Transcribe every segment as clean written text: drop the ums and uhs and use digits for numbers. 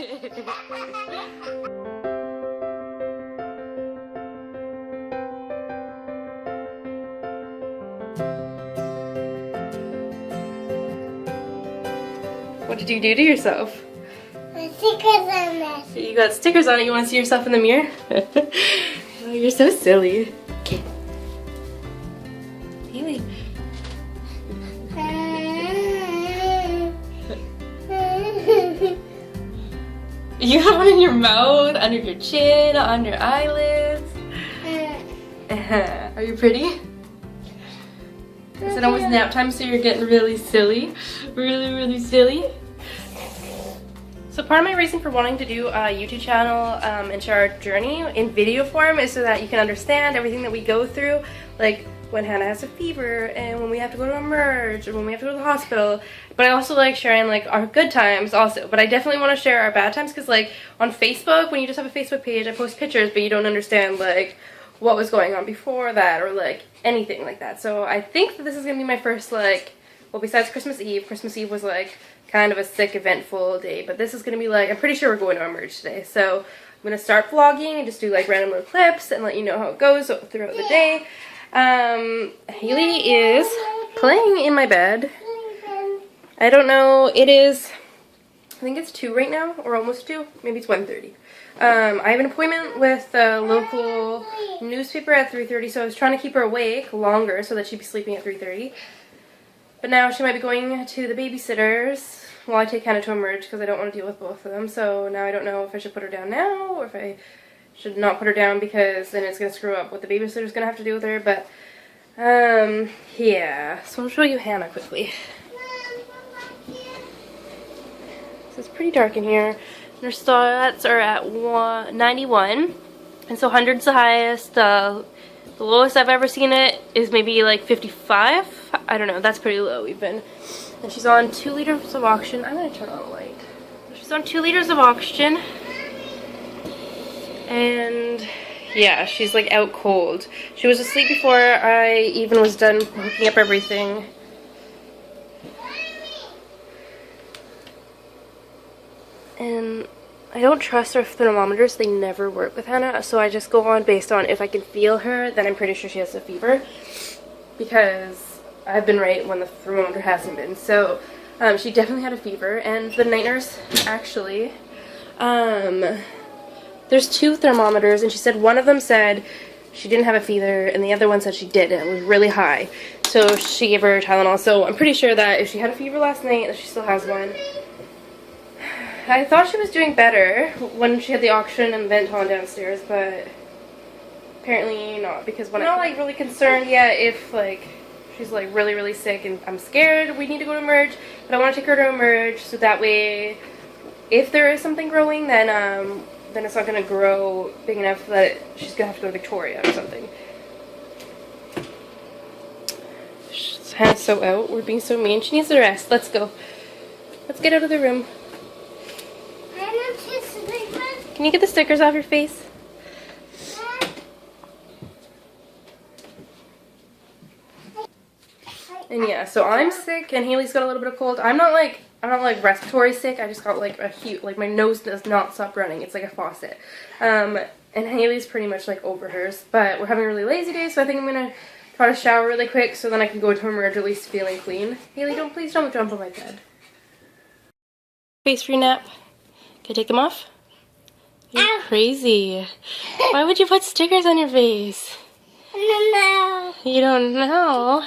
What did you do to yourself? Stickers on this. You got stickers on it. You want to see yourself in the mirror? Oh, you're so silly. Okay. Haley. You have one in your mouth, under your chin, on your eyelids. Are you pretty? Is it almost nap time, so you're getting really silly? Really silly? So part of my reason for wanting to do a YouTube channel and share our journey in video form is so that you can understand everything that we go through, like when Hannah has a fever and when we have to go to Emerge or when we have to go to the hospital. But I also like sharing like our good times also, but I definitely want to share our bad times because like on Facebook, when you just have a Facebook page, I post pictures but you don't understand like what was going on before that or like anything like that. So I think that this is gonna be my first like, well, besides Christmas Eve was like kind of a sick eventful day, but this is gonna be like, I'm pretty sure we're going to Emerge today, so I'm gonna start vlogging and just do like random little clips and let you know how it goes throughout the day. Haley is playing in my bed. I don't know, it is, I think it's 2 right now, or almost 2, maybe it's 1:30. I have an appointment with the local newspaper at 3:30, so I was trying to keep her awake longer so that she'd be sleeping at 3:30. But now she might be going to the babysitters while I take Hannah to Emerge because I don't want to deal with both of them. So now I don't know if I should put her down now or if I should not put her down because then it's going to screw up what the babysitter's going to have to do with her. But, yeah. So I'll show you Hannah quickly. So it's pretty dark in here. And her stats are at 91. And so 100's the highest. The lowest I've ever seen it is maybe like 55. I don't know, that's pretty low even. And she's on 2 liters of oxygen. I'm gonna turn on the light. She's on 2 liters of oxygen. And yeah, she's like out cold. She was asleep before I even was done hooking up everything. And I don't trust our thermometers, they never work with Hannah, so I just go on based on if I can feel her, then I'm pretty sure she has a fever, because I've been right when the thermometer hasn't been. So she definitely had a fever, and the night nurse actually, there's 2 thermometers, and she said one of them said she didn't have a fever, and the other one said she did, and it was really high. So she gave her Tylenol, so I'm pretty sure that if she had a fever last night, that she still has one. I thought she was doing better when she had the oxygen and vent on downstairs, but apparently not, because when I'm not like really concerned yet if like she's like really sick and I'm scared we need to go to Emerge, but I want to take her to Emerge so that way if there is something growing then it's not going to grow big enough that she's going to have to go to Victoria or something. Hannah's so out, we're being so mean, she needs to rest. Let's go. Let's get out of the room. Can you get the stickers off your face? And yeah, so I'm sick and Haley's got a little bit of cold. I'm not like respiratory sick. I just got like a huge, like my nose does not stop running. It's like a faucet. And Haley's pretty much like over hers, but we're having a really lazy day, so I think I'm gonna try to shower really quick so then I can go to Emerge at least feeling clean. Haley, please don't jump on my bed. Face for your nap. Can I take them off? You're crazy. Why would you put stickers on your face? I don't know. You don't know?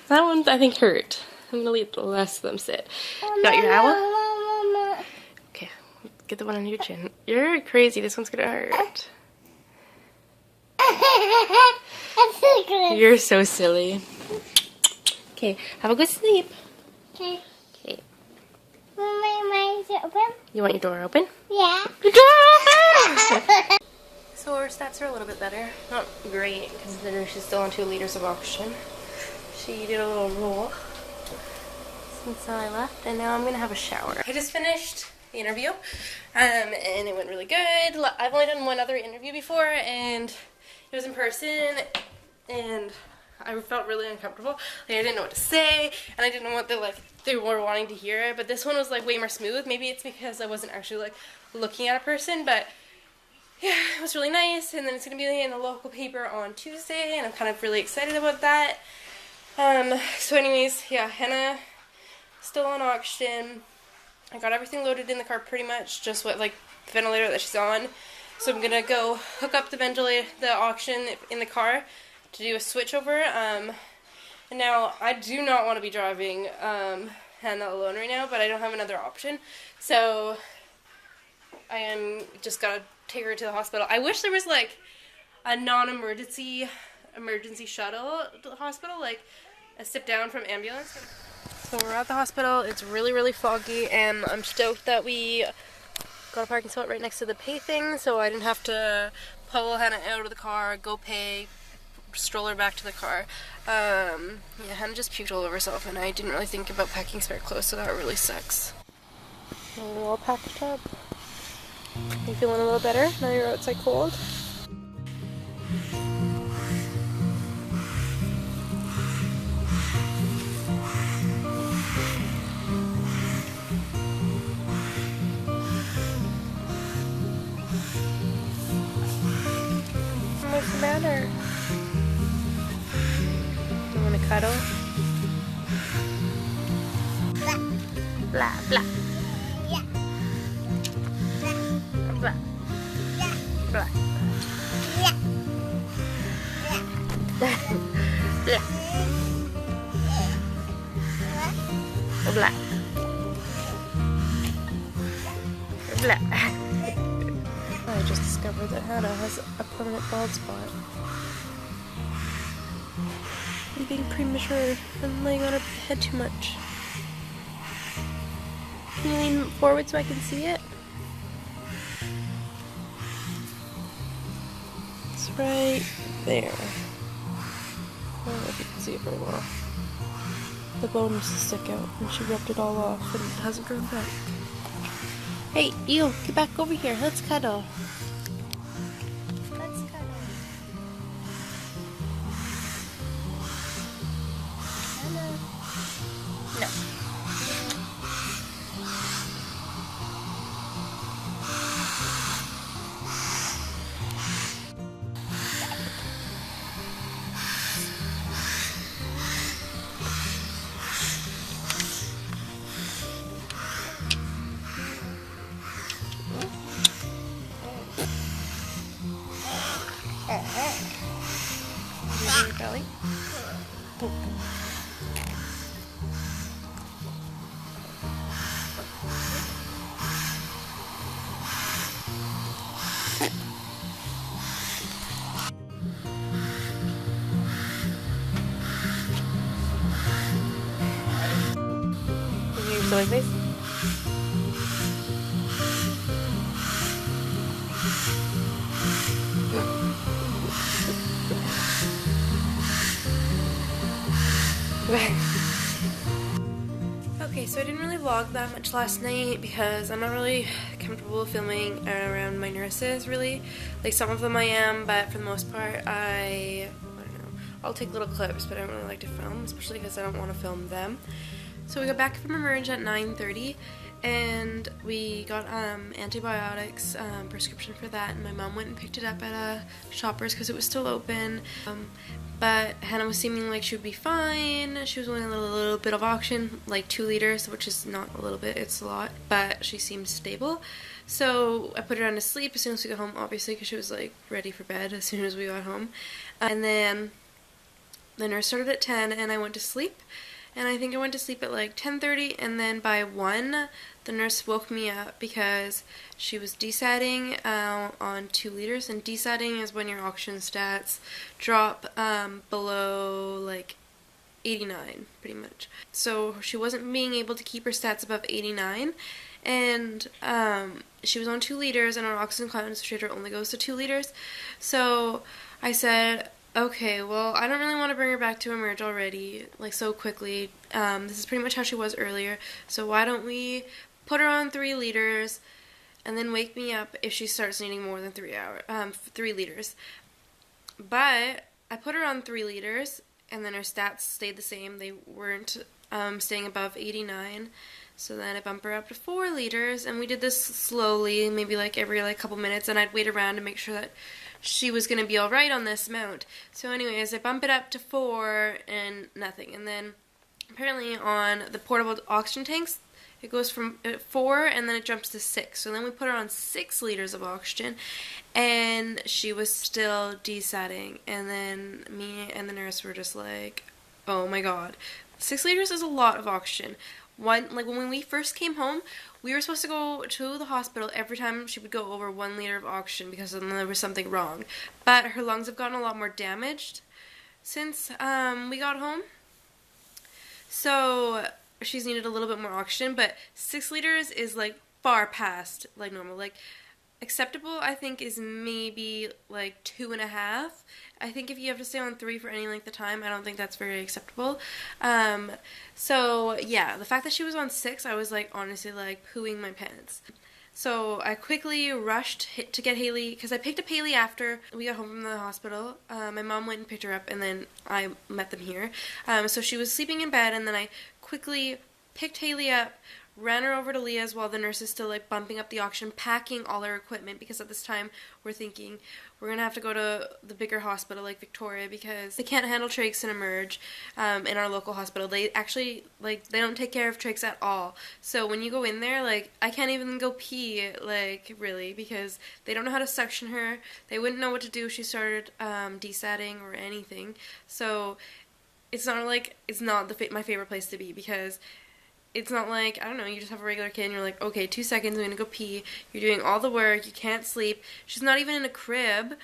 That one I think hurt. I'm gonna leave the rest of them sit. Got your owl? Okay, get the one on your chin. You're crazy, this one's gonna hurt. You're so silly. Okay, have a good sleep. Okay. Okay. Want my eyes open? You want your door open? Yeah. Your door open! So her stats are a little bit better. Not great, because she's still on 2 liters of oxygen. She did a little roll since I left, and now I'm going to have a shower. I just finished the interview, and it went really good. I've only done one other interview before, and it was in person, and I felt really uncomfortable. Like I didn't know what to say, and I didn't know what they were wanting to hear. But this one was like way more smooth. Maybe it's because I wasn't actually like looking at a person, but yeah, it was really nice. And then it's gonna be in the local paper on Tuesday, and I'm kind of really excited about that. So anyways, yeah, henna still on auction. I got everything loaded in the car pretty much, just what like the ventilator that she's on. So I'm gonna go hook up the ventilator, the auction in the car to do a switchover. And now I do not want to be driving Hannah alone right now, but I don't have another option. So I am just gotta take her to the hospital. I wish there was like a emergency shuttle to the hospital, like a sit down from ambulance. So we're at the hospital. It's really, really foggy, and I'm stoked that we got a parking spot right next to the pay thing, so I didn't have to pull Hannah out of the car, go pay, stroll her back to the car. Yeah, Hannah just puked all over herself, and I didn't really think about packing spare clothes, so that really sucks. We're all packed up. You feeling a little better now you're outside cold? What's the matter? You want to cuddle? Blah, blah. Yeah. Blah. Yeah. Blah. Yeah. Blah. Blah. Blah. I just discovered that Hannah has a permanent bald spot. I'm being premature and laying on her head too much. Can you lean forward so I can see it? It's right there. I don't know if you can see it very well. The bone used to stick out and she rubbed it all off and it hasn't grown back. Hey, you, get back over here. Let's cuddle. Let's cuddle. Hello. No. Your belly. Is your silly face? Okay, so I didn't really vlog that much last night because I'm not really comfortable filming around my nurses, really. Like, some of them I am, but for the most part, I don't know. I'll take little clips, but I don't really like to film, especially because I don't want to film them. So we got back from Emerge at 9:30, and we got antibiotics, prescription for that, and my mom went and picked it up at a Shoppers because it was still open. But Hannah was seeming like she would be fine. She was winning a little bit of auction, like 2 liters, which is not a little bit, it's a lot, but she seemed stable. So I put her down to sleep as soon as we got home, obviously, because she was like ready for bed as soon as we got home. And then the nurse started at 10 and I went to sleep. And I think I went to sleep at like 10:30, and then by 1, the nurse woke me up because she was desatting on 2 liters, and desatting is when your oxygen stats drop below like 89, pretty much. So she wasn't being able to keep her stats above 89, and she was on 2 liters, and our oxygen concentrator only goes to 2 liters. So I said, okay, well, I don't really want to bring her back to Emerge already, like, so quickly. This is pretty much how she was earlier, so why don't we put her on 3 liters and then wake me up if she starts needing more than 3 liters. But I put her on 3 liters, and then her stats stayed the same. They weren't staying above 89. So then I bump her up to 4 liters, and we did this slowly, maybe like every couple minutes, and I'd wait around to make sure that she was going to be alright on this amount. So anyways, I bump it up to 4 and nothing. And then apparently on the portable oxygen tanks, it goes from 4 and then it jumps to 6. So then we put her on 6 liters of oxygen, and she was still desatting. And then me and the nurse were just like, oh my god. 6 liters is a lot of oxygen. When we first came home, we were supposed to go to the hospital every time she would go over 1 liter of oxygen because then there was something wrong. But her lungs have gotten a lot more damaged since we got home. So she's needed a little bit more oxygen, but 6 liters is far past normal. Acceptable, I think, is maybe 2.5. I think if you have to stay on 3 for any length of time, I don't think that's very acceptable. So yeah, the fact that she was on 6, I was honestly pooing my pants. So I quickly rushed to get Haley, because I picked up Haley after we got home from the hospital. My mom went and picked her up, and then I met them here. So she was sleeping in bed, and then I quickly picked Haley up, ran her over to Leah's while the nurse is still bumping up the oxygen, packing all her equipment, because at this time we're thinking we're going to have to go to the bigger hospital like Victoria because they can't handle trachs and emerge in our local hospital. They actually, they don't take care of trachs at all. So when you go in there, I can't even go pee, really, because they don't know how to suction her. They wouldn't know what to do if she started desatting or anything. So it's not it's not my favorite place to be, because it's not I don't know, you just have a regular kid and you're okay, 2 seconds, I'm going to go pee. You're doing all the work, you can't sleep. She's not even in a crib.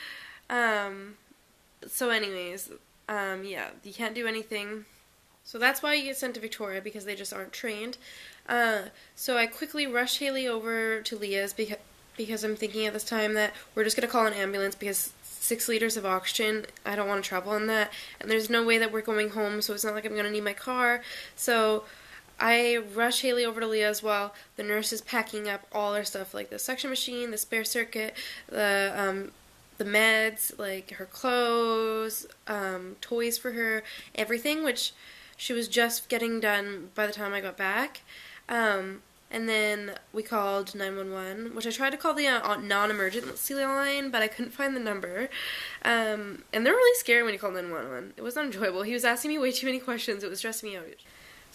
So anyways, yeah, you can't do anything. So that's why you get sent to Victoria, because they just aren't trained. So I quickly rushed Haley over to Leah's because I'm thinking at this time that we're just going to call an ambulance because 6 liters of oxygen, I don't want to travel on that. And there's no way that we're going home, so it's not like I'm going to need my car. So I rush Haley over to Leah's while the nurse is packing up all her stuff, the suction machine, the spare circuit, the meds, her clothes, toys for her, everything, which she was just getting done by the time I got back. And then we called 911, which I tried to call the non-emergency line, but I couldn't find the number. And they're really scary when you call 911. It was not enjoyable. He was asking me way too many questions. It was stressing me out.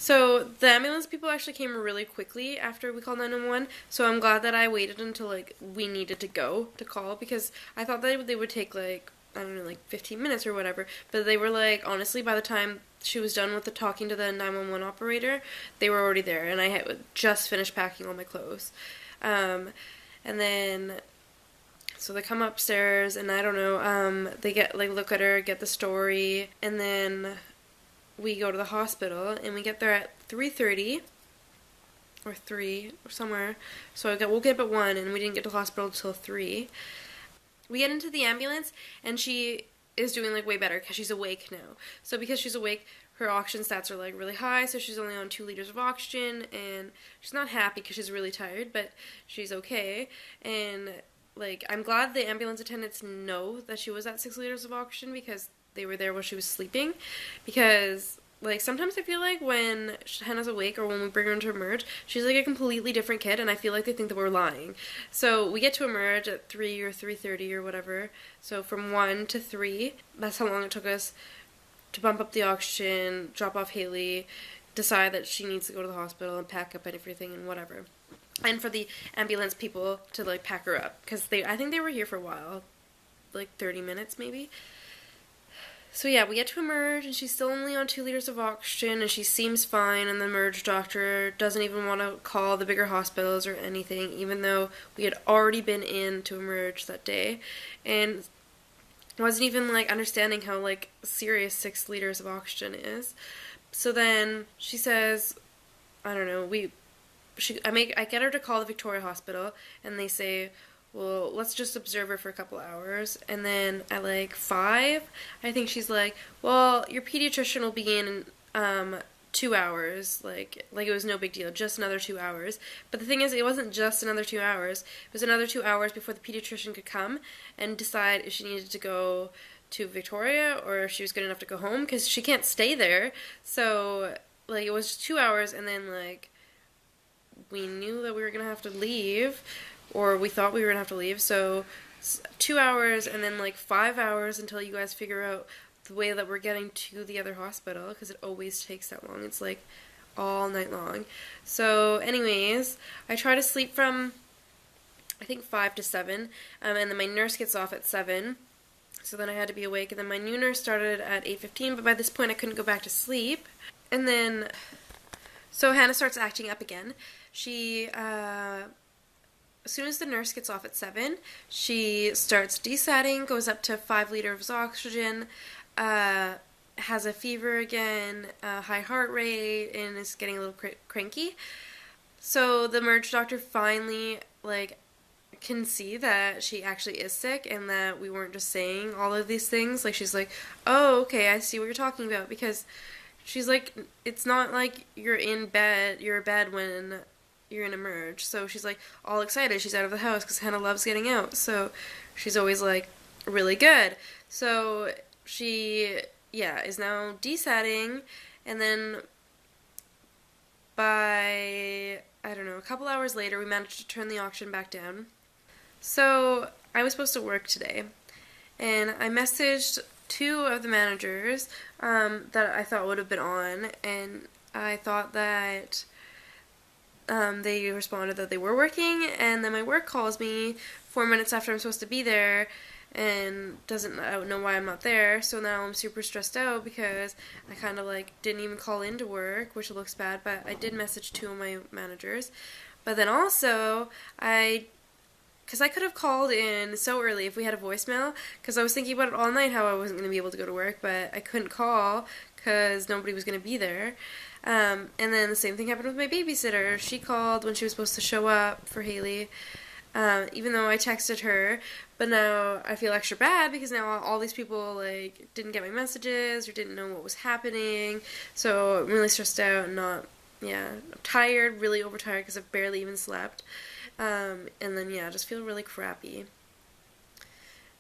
So the ambulance people actually came really quickly after we called 911, so I'm glad that I waited until we needed to go to call, because I thought that they would take I don't know, 15 minutes or whatever, but they were honestly, by the time she was done with the talking to the 911 operator, they were already there, and I had just finished packing all my clothes. And then so they come upstairs, and I don't know, they get look at her, get the story, and then we go to the hospital, and we get there at 3:30 or 3 or somewhere. So I woke up at 1, and we didn't get to the hospital until 3. We get into the ambulance, and she is doing way better because she's awake now. So because she's awake, her oxygen stats are really high, so she's only on 2 liters of oxygen, and she's not happy because she's really tired, but she's okay. And I'm glad the ambulance attendants know that she was at 6 liters of oxygen, because they were there while she was sleeping, because sometimes I feel when Hannah's awake or when we bring her into Emerge, she's a completely different kid, and I feel they think that we're lying. So we get to Emerge at 3 or 3:30 or whatever, so from 1 to 3, that's how long it took us to bump up the oxygen, drop off Haley, decide that she needs to go to the hospital and pack up and everything and whatever. And for the ambulance people to pack her up, because I think they were here for a while, 30 minutes maybe. So yeah, we get to Emerge, and she's still only on 2 liters of oxygen, and she seems fine, and the Emerge doctor doesn't even want to call the bigger hospitals or anything, even though we had already been in to Emerge that day, and wasn't even understanding how serious 6 liters of oxygen is. So then she says, I don't know, I get her to call the Victoria Hospital, and they say, well, let's just observe her for a couple hours. And then at 5, I think she's well, your pediatrician will be in 2 hours. It was no big deal, just another 2 hours. But the thing is, it wasn't just another 2 hours. It was another 2 hours before the pediatrician could come and decide if she needed to go to Victoria, or if she was good enough to go home, because she can't stay there. So, like, it was 2 hours, and then, like, we knew that we were going to have to leave, or we thought we were going to have to leave, so 2 hours, and then, like, 5 hours until you guys figure out the way that we're getting to the other hospital, because it always takes that long. It's, like, all night long. So, anyways, I try to sleep from, I think, 5 to 7, and then my nurse gets off at 7, so then I had to be awake, and then my new nurse started at 8:15, but by this point I couldn't go back to sleep. And then, so Hannah starts acting up again. She, as soon as the nurse gets off at 7, she starts desatting, goes up to 5 liters of oxygen, has a fever again, high heart rate, and is getting a little cranky. So the emerge doctor finally, like, can see that she actually is sick and that we weren't just saying all of these things. Like, she's like, oh, okay, I see what you're talking about, because she's like, it's not like you're in bed when you're in emerge. So she's like all excited. She's out of the house because Hannah loves getting out. So she's always like really good. So she, yeah, is now desatting, and then by, I don't know, a couple hours later, we managed to turn the oxygen back down. So I was supposed to work today, and I messaged 2 of the managers that I thought would have been on, and I thought that they responded that they were working, and then my work calls me 4 minutes after I'm supposed to be there, and doesn't know why I'm not there. So now I'm super stressed out because I kind of like didn't even call into work, which looks bad, but I did message 2 of my managers. But then also because I could have called in so early if we had a voicemail, because I was thinking about it all night how I wasn't going to be able to go to work, but I couldn't call because nobody was going to be there. And then the same thing happened with my babysitter. She called when she was supposed to show up for Haley, even though I texted her. But now I feel extra bad because now all these people like didn't get my messages or didn't know what was happening. So I'm really stressed out and I'm tired, really overtired because I've barely even slept. And then, I just feel really crappy.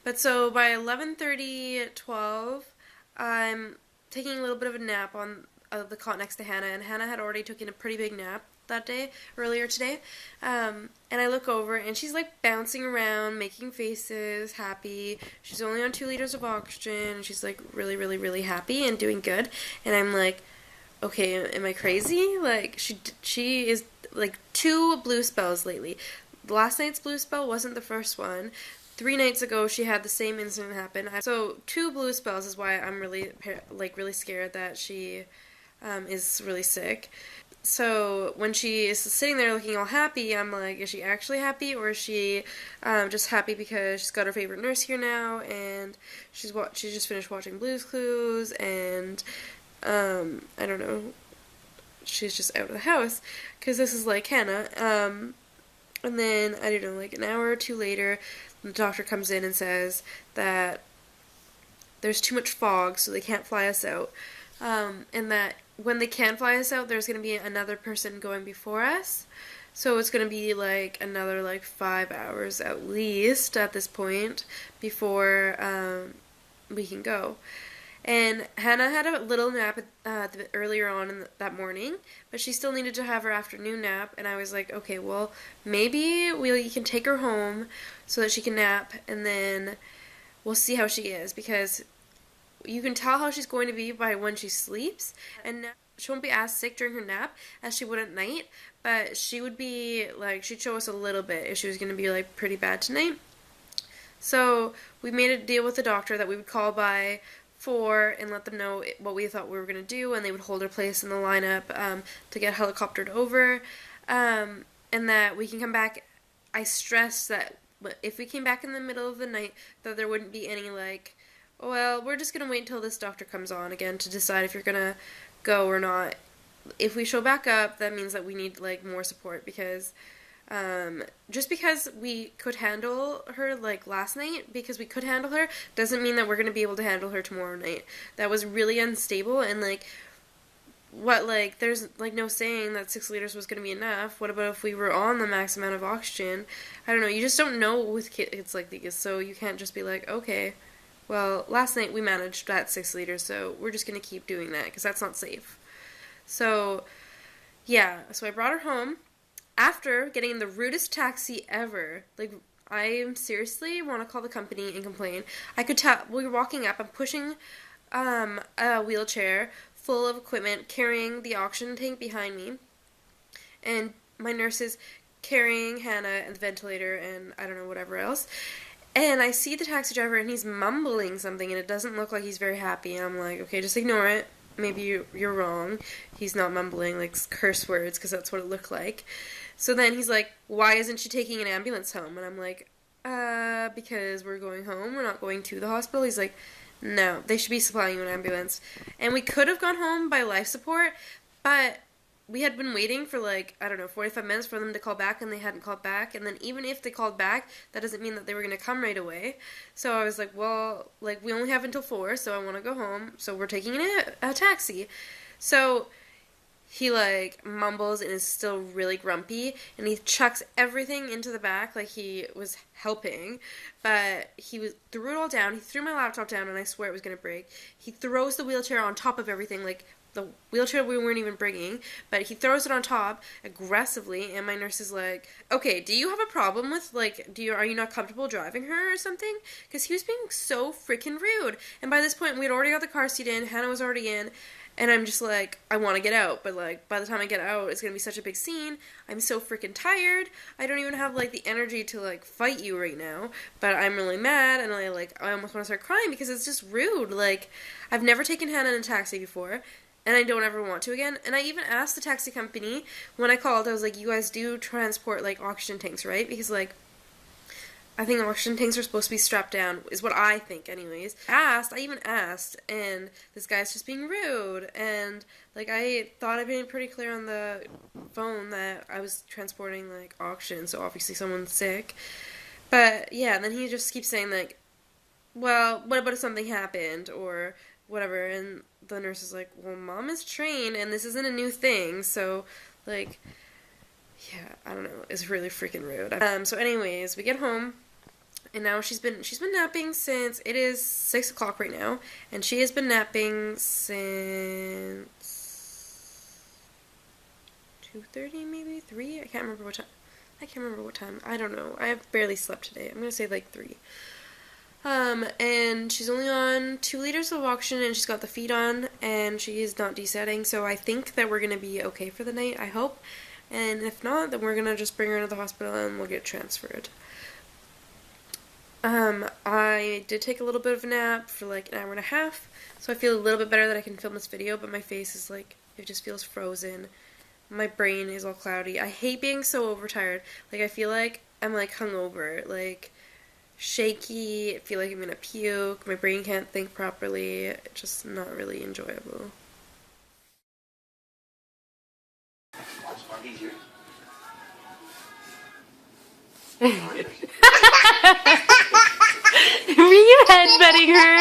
But so by 11:30, 12, I'm taking a little bit of a nap on the cot next to Hannah, and Hannah had already taken a pretty big nap that day, earlier today. And I look over, and she's like bouncing around, making faces, happy. She's only on 2 liters of oxygen, and she's like really, really, really happy and doing good. And I'm like, okay, am I crazy? Like, she is like 2 blue spells lately. Last night's blue spell wasn't the first one. 3 nights ago, she had the same incident happen. So 2 blue spells is why I'm really scared that she is really sick. So when she is sitting there looking all happy, I'm like, is she actually happy, or is she just happy because she's got her favorite nurse here now, and she just finished watching Blue's Clues, and I don't know, she's just out of the house, because this is like Hannah. And then, I don't know, like an hour or 2 later, the doctor comes in and says that there's too much fog, so they can't fly us out, and that when they can fly us out, there's going to be another person going before us, so it's going to be like another like 5 hours at least at this point before we can go. And Hannah had a little nap earlier on that morning, but she still needed to have her afternoon nap, and I was like, okay, well, maybe we can take her home so that she can nap, and then we'll see how she is, because you can tell how she's going to be by when she sleeps, and she won't be as sick during her nap as she would at night, but she would be, like, she'd show us a little bit if she was going to be, like, pretty bad tonight. So we made a deal with the doctor that we would call by 4 and let them know what we thought we were going to do, and they would hold her place in the lineup to get helicoptered over, and that we can come back. I stressed that if we came back in the middle of the night, that there wouldn't be any like, well, we're just going to wait until this doctor comes on again to decide if you're going to go or not. If we show back up, that means that we need like more support, because just because we could handle her like last night, because we could handle her, doesn't mean that we're going to be able to handle her tomorrow night. That was really unstable, and like there's like no saying that 6 liters was going to be enough. What about if we were on the max amount of oxygen? I don't know, you just don't know with kids like these, so you can't just be like, okay, Well, last night we managed that 6 liters, so we're just going to keep doing that because that's not safe. So, yeah, so I brought her home after getting in the rudest taxi ever. Like, I seriously want to call the company and complain. I could tell, we were walking up, I'm pushing a wheelchair full of equipment, carrying the oxygen tank behind me, and my nurse is carrying Hannah and the ventilator and I don't know, whatever else. And I see the taxi driver and he's mumbling something and it doesn't look like he's very happy. And I'm like, okay, just ignore it. Maybe you're wrong. He's not mumbling like curse words because that's what it looked like. So then he's like, why isn't she taking an ambulance home? And I'm like, because we're going home. We're not going to the hospital. He's like, no, they should be supplying you an ambulance. And we could have gone home by life support, but we had been waiting for like, I don't know, 45 minutes for them to call back, and they hadn't called back. And then even if they called back, that doesn't mean that they were going to come right away. So I was like, well, like, we only have until 4, so I want to go home. So we're taking a taxi. So he, like, mumbles and is still really grumpy, and he chucks everything into the back like he was helping, but threw it all down. He threw my laptop down, and I swear it was going to break. He throws the wheelchair on top of everything, like, the wheelchair we weren't even bringing, but he throws it on top aggressively, and my nurse is like, okay, do you have a problem with, like, are you not comfortable driving her or something? Because he was being so freaking rude, and by this point, we had already got the car seat in, Hannah was already in, and I'm just like, I want to get out, but, like, by the time I get out, it's going to be such a big scene. I'm so freaking tired. I don't even have, like, the energy to, like, fight you right now, but I'm really mad, and I almost want to start crying because it's just rude. Like, I've never taken Hannah in a taxi before, and I don't ever want to again. And I even asked the taxi company when I called, I was like, you guys do transport, like, oxygen tanks, right? Because, like, I think oxygen tanks are supposed to be strapped down, is what I think anyways. I even asked, and this guy's just being rude, and, like, I thought I'd been pretty clear on the phone that I was transporting, like, oxygen, so obviously someone's sick. But, yeah, and then he just keeps saying, like, well, what about if something happened, or whatever, and the nurse is like, well, Mom is trained, and this isn't a new thing, so, like, yeah, I don't know, it's really freaking rude. So anyways, we get home, and now she's been napping since, it is 6 o'clock right now, and she has been napping since 2:30, maybe 3. I can't remember what time. I don't know. I have barely slept today. I'm gonna say like 3. And she's only on 2 liters of oxygen, and she's got the feed on, and she is not desetting, so I think that we're gonna be okay for the night, I hope. And if not, then we're gonna just bring her to the hospital and we'll get transferred. I did take a little bit of a nap for like an hour and a half, so I feel a little bit better that I can film this video, but my face is like, it just feels frozen. My brain is all cloudy. I hate being so overtired. Like, I feel like I'm like hungover, like shaky, I feel like I'm gonna puke, my brain can't think properly, it's just not really enjoyable. Were you headbutting her?